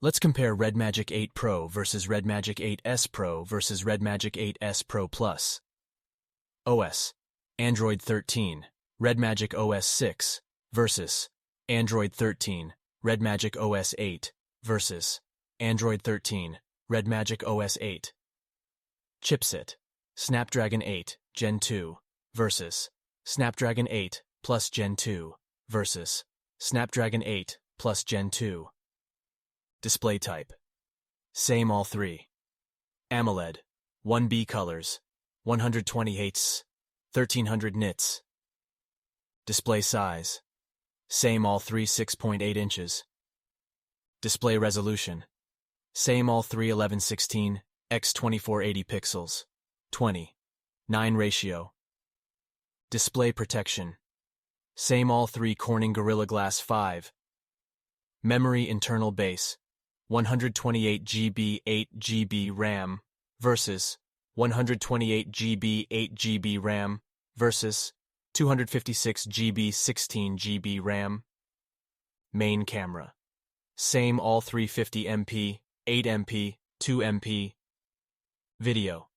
Let's compare redmagic 8 Pro versus redmagic 8S Pro versus redmagic 8S Pro Plus. OS: Android 13, redmagic OS 6 versus Android 13, redmagic OS 8 versus Android 13, redmagic OS 8. Chipset: Snapdragon 8 Gen 2 versus Snapdragon 8 Plus Gen 2 versus Snapdragon 8 Plus Gen 2. Display type: same all three. AMOLED, 1B colors, 120 Hz, 1300 nits. Display size: same all three 6.8 inches. Display resolution: same all three 1116 x 2480 pixels, 20:9 ratio. Display protection: same all three Corning Gorilla Glass 5. Memory internal base: 128 GB 8 GB RAM versus 128 GB 8 GB RAM versus 256 GB 16 GB RAM. Main camera: same all 350 MP, 8 MP, 2 MP. Video: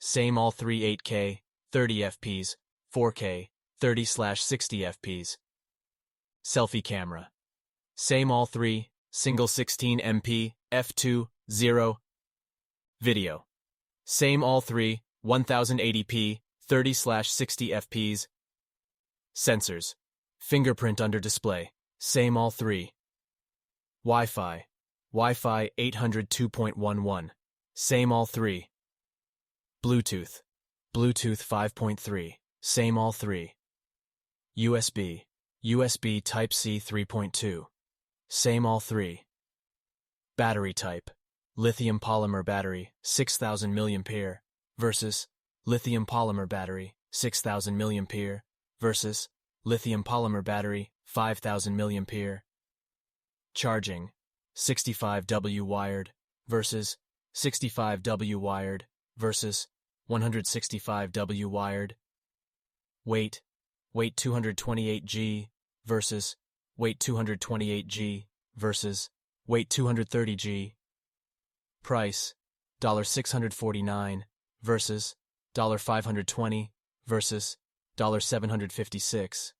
same all three 8K, 30 fps, 4K, 30/60 fps. Selfie camera: same all three, single 16 MP, f2, 0. Video: same all three, 1080p, 30/60 fps. Sensors: fingerprint under display, same all three. Wi-Fi: Wi-Fi 802.11, same all three. Bluetooth: Bluetooth 5.3, same all three. USB Type-C 3.2, same all three. Battery type: lithium polymer battery, 6000 mAh versus lithium polymer battery, 6000 mAh versus lithium polymer battery, 5000 mAh. Charging: 65W wired versus 65W wired versus 165W wired. Weight: weight 228g versus weight 228g versus weight 230g. Price: $649 versus $520 versus $756.